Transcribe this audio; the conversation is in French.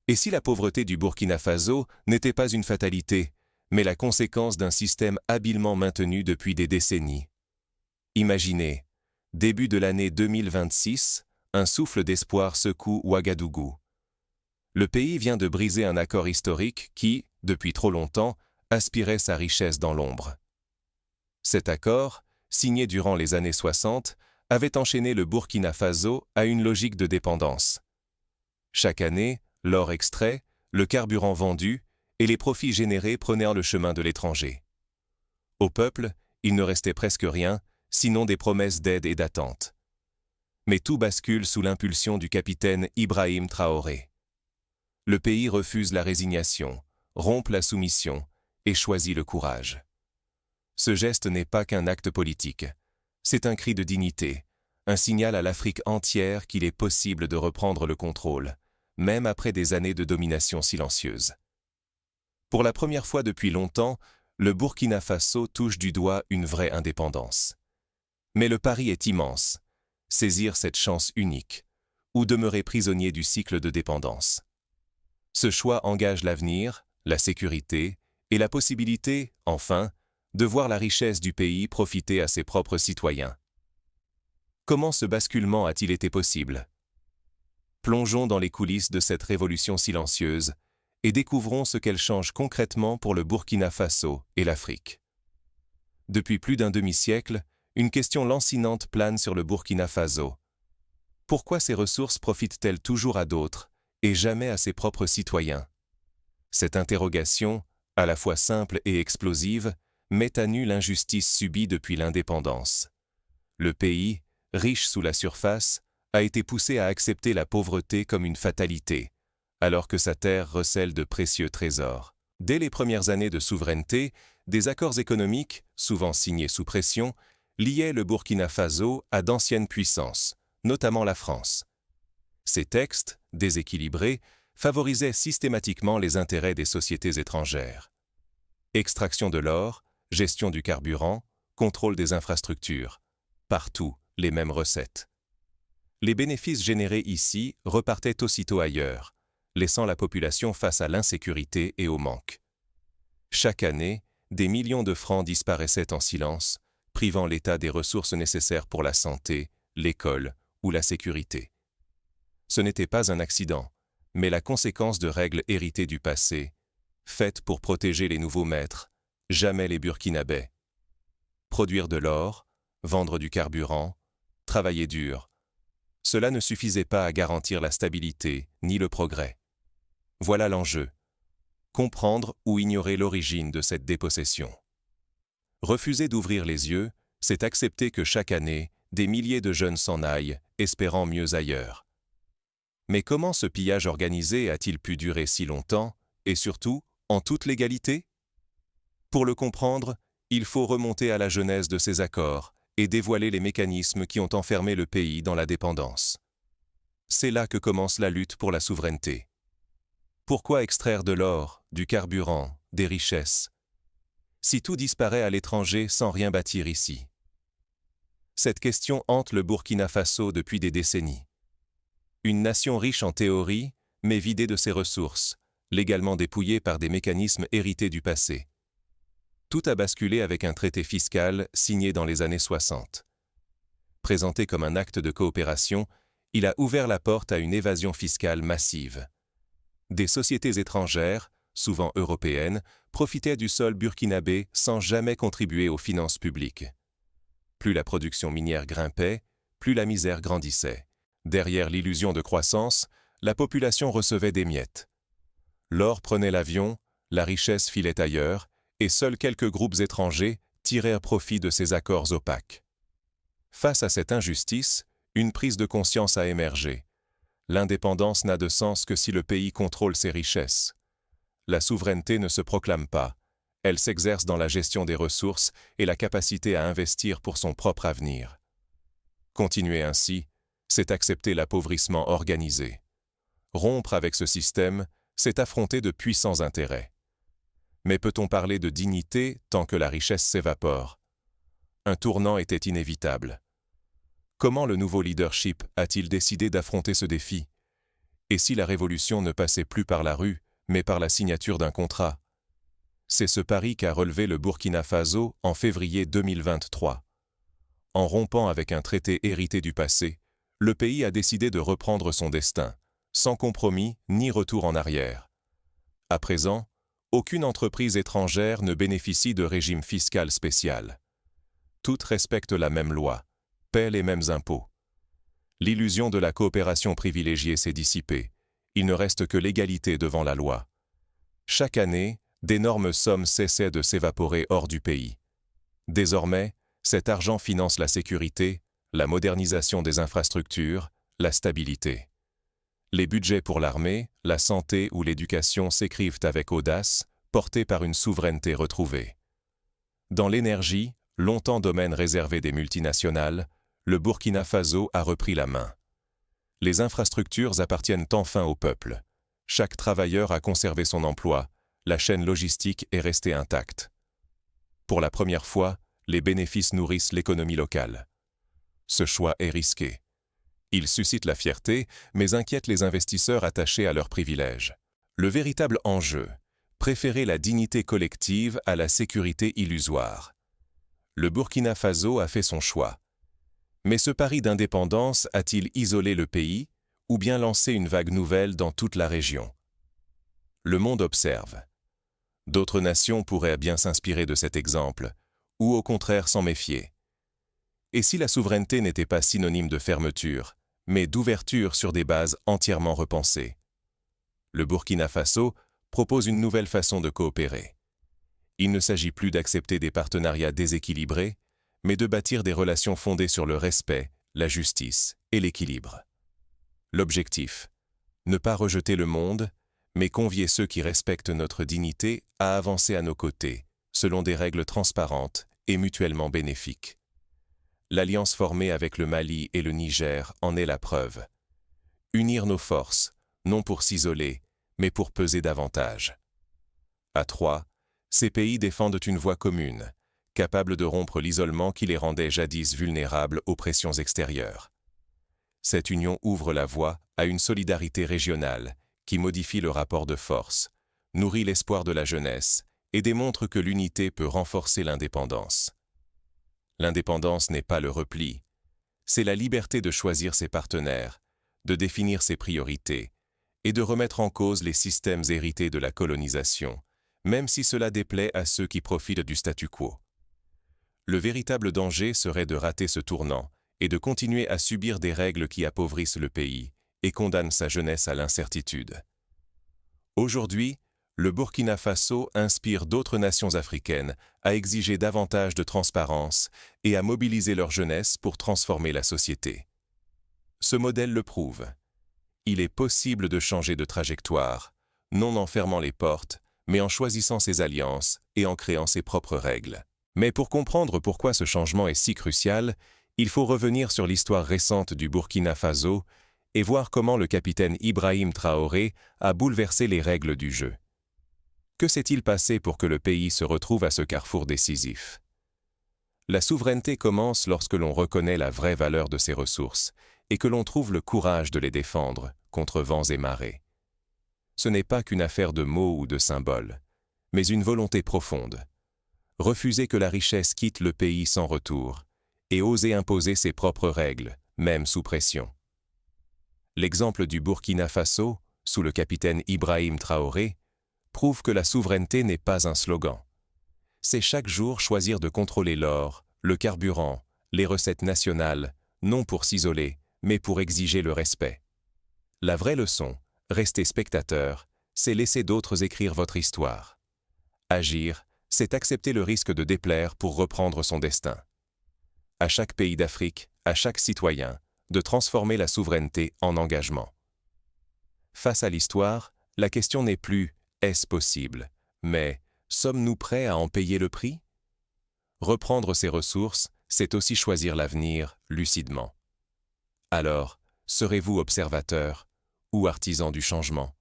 Et si la pauvreté du Burkina Faso n'était pas une fatalité, mais la conséquence d'un système habilement maintenu depuis des décennies? Imaginez, début de l'année 2026, un souffle d'espoir secoue Ouagadougou. Le pays vient de briser un accord historique qui, depuis trop longtemps, aspirait sa richesse dans l'ombre. Cet accord, signé durant les années 60, avait enchaîné le Burkina Faso à une logique de dépendance. Chaque année, l'or extrait, le carburant vendu et les profits générés prenaient le chemin de l'étranger. Au peuple, il ne restait presque rien, sinon des promesses d'aide et d'attente. Mais tout bascule sous l'impulsion du capitaine Ibrahim Traoré. Le pays refuse la résignation, rompt la soumission et choisit le courage. Ce geste n'est pas qu'un acte politique, c'est un cri de dignité, un signal à l'Afrique entière qu'il est possible de reprendre le contrôle, même après des années de domination silencieuse. Pour la première fois depuis longtemps, le Burkina Faso touche du doigt une vraie indépendance. Mais le pari est immense, saisir cette chance unique, ou demeurer prisonnier du cycle de dépendance. Ce choix engage l'avenir, la sécurité et la possibilité, enfin, de voir la richesse du pays profiter à ses propres citoyens. Comment ce basculement a-t-il été possible? Plongeons dans les coulisses de cette révolution silencieuse et découvrons ce qu'elle change concrètement pour le Burkina Faso et l'Afrique. Depuis plus d'un demi-siècle, une question lancinante plane sur le Burkina Faso. Pourquoi ces ressources profitent-elles toujours à d'autres et jamais à ses propres citoyens? Cette interrogation, à la fois simple et explosive, met à nu l'injustice subie depuis l'indépendance. Le pays, riche sous la surface, a été poussé à accepter la pauvreté comme une fatalité, alors que sa terre recèle de précieux trésors. Dès les premières années de souveraineté, des accords économiques, souvent signés sous pression, liaient le Burkina Faso à d'anciennes puissances, notamment la France. Ces textes, déséquilibrés, favorisaient systématiquement les intérêts des sociétés étrangères. Extraction de l'or, gestion du carburant, contrôle des infrastructures. Partout, les mêmes recettes. Les bénéfices générés ici repartaient aussitôt ailleurs, laissant la population face à l'insécurité et au manque. Chaque année, des millions de francs disparaissaient en silence, privant l'État des ressources nécessaires pour la santé, l'école ou la sécurité. Ce n'était pas un accident, mais la conséquence de règles héritées du passé, faites pour protéger les nouveaux maîtres, jamais les Burkinabés. Produire de l'or, vendre du carburant, travailler dur. Cela ne suffisait pas à garantir la stabilité ni le progrès. Voilà l'enjeu. Comprendre ou ignorer l'origine de cette dépossession. Refuser d'ouvrir les yeux, c'est accepter que chaque année, des milliers de jeunes s'en aillent, espérant mieux ailleurs. Mais comment ce pillage organisé a-t-il pu durer si longtemps, et surtout, en toute légalité? Pour le comprendre, il faut remonter à la genèse de ces accords et dévoiler les mécanismes qui ont enfermé le pays dans la dépendance. C'est là que commence la lutte pour la souveraineté. Pourquoi extraire de l'or, du carburant, des richesses, si tout disparaît à l'étranger sans rien bâtir ici? Cette question hante le Burkina Faso depuis des décennies. Une nation riche en théorie, mais vidée de ses ressources, légalement dépouillée par des mécanismes hérités du passé. Tout a basculé avec un traité fiscal signé dans les années 60. Présenté comme un acte de coopération, il a ouvert la porte à une évasion fiscale massive. Des sociétés étrangères, souvent européennes, profitaient du sol burkinabé sans jamais contribuer aux finances publiques. Plus la production minière grimpait, plus la misère grandissait. Derrière l'illusion de croissance, la population recevait des miettes. L'or prenait l'avion, la richesse filait ailleurs, et seuls quelques groupes étrangers tirèrent profit de ces accords opaques. Face à cette injustice, une prise de conscience a émergé. L'indépendance n'a de sens que si le pays contrôle ses richesses. La souveraineté ne se proclame pas, elle s'exerce dans la gestion des ressources et la capacité à investir pour son propre avenir. Continuer ainsi, c'est accepter l'appauvrissement organisé. Rompre avec ce système, c'est affronter de puissants intérêts. Mais peut-on parler de dignité tant que la richesse s'évapore? Un tournant était inévitable. Comment le nouveau leadership a-t-il décidé d'affronter ce défi? Et si la révolution ne passait plus par la rue, mais par la signature d'un contrat? C'est ce pari qu'a relevé le Burkina Faso en février 2023. En rompant avec un traité hérité du passé, le pays a décidé de reprendre son destin, sans compromis ni retour en arrière. À présent, aucune entreprise étrangère ne bénéficie de régime fiscal spécial. Toutes respectent la même loi, paient les mêmes impôts. L'illusion de la coopération privilégiée s'est dissipée. Il ne reste que l'égalité devant la loi. Chaque année, d'énormes sommes cessaient de s'évaporer hors du pays. Désormais, cet argent finance la sécurité, la modernisation des infrastructures, la stabilité. Les budgets pour l'armée, la santé ou l'éducation s'écrivent avec audace, portés par une souveraineté retrouvée. Dans l'énergie, longtemps domaine réservé des multinationales, le Burkina Faso a repris la main. Les infrastructures appartiennent enfin au peuple. Chaque travailleur a conservé son emploi, la chaîne logistique est restée intacte. Pour la première fois, les bénéfices nourrissent l'économie locale. Ce choix est risqué. Il suscite la fierté, mais inquiète les investisseurs attachés à leurs privilèges. Le véritable enjeu, préférer la dignité collective à la sécurité illusoire. Le Burkina Faso a fait son choix. Mais ce pari d'indépendance a-t-il isolé le pays, ou bien lancé une vague nouvelle dans toute la région? Le monde observe. D'autres nations pourraient bien s'inspirer de cet exemple, ou au contraire s'en méfier. Et si la souveraineté n'était pas synonyme de fermeture, mais d'ouverture sur des bases entièrement repensées? Le Burkina Faso propose une nouvelle façon de coopérer. Il ne s'agit plus d'accepter des partenariats déséquilibrés, mais de bâtir des relations fondées sur le respect, la justice et l'équilibre. L'objectif, ne pas rejeter le monde, mais convier ceux qui respectent notre dignité à avancer à nos côtés, selon des règles transparentes et mutuellement bénéfiques. L'alliance formée avec le Mali et le Niger en est la preuve. Unir nos forces, non pour s'isoler, mais pour peser davantage. À trois, ces pays défendent une voie commune, capable de rompre l'isolement qui les rendait jadis vulnérables aux pressions extérieures. Cette union ouvre la voie à une solidarité régionale qui modifie le rapport de force, nourrit l'espoir de la jeunesse et démontre que l'unité peut renforcer l'indépendance. L'indépendance n'est pas le repli, c'est la liberté de choisir ses partenaires, de définir ses priorités et de remettre en cause les systèmes hérités de la colonisation, même si cela déplaît à ceux qui profitent du statu quo. Le véritable danger serait de rater ce tournant et de continuer à subir des règles qui appauvrissent le pays et condamnent sa jeunesse à l'incertitude. Aujourd'hui, le Burkina Faso inspire d'autres nations africaines à exiger davantage de transparence et à mobiliser leur jeunesse pour transformer la société. Ce modèle le prouve. Il est possible de changer de trajectoire, non en fermant les portes, mais en choisissant ses alliances et en créant ses propres règles. Mais pour comprendre pourquoi ce changement est si crucial, il faut revenir sur l'histoire récente du Burkina Faso et voir comment le capitaine Ibrahim Traoré a bouleversé les règles du jeu. Que s'est-il passé pour que le pays se retrouve à ce carrefour décisif? La souveraineté commence lorsque l'on reconnaît la vraie valeur de ses ressources et que l'on trouve le courage de les défendre contre vents et marées. Ce n'est pas qu'une affaire de mots ou de symboles, mais une volonté profonde. Refuser que la richesse quitte le pays sans retour et oser imposer ses propres règles, même sous pression. L'exemple du Burkina Faso, sous le capitaine Ibrahim Traoré, prouve que la souveraineté n'est pas un slogan. C'est chaque jour choisir de contrôler l'or, le carburant, les recettes nationales, non pour s'isoler, mais pour exiger le respect. La vraie leçon, rester spectateur, c'est laisser d'autres écrire votre histoire. Agir, c'est accepter le risque de déplaire pour reprendre son destin. À chaque pays d'Afrique, à chaque citoyen, de transformer la souveraineté en engagement. Face à l'histoire, la question n'est plus « est-ce possible ?», mais « sommes-nous prêts à en payer le prix ?» Reprendre ses ressources, c'est aussi choisir l'avenir lucidement. Alors, serez-vous observateur ou artisan du changement ?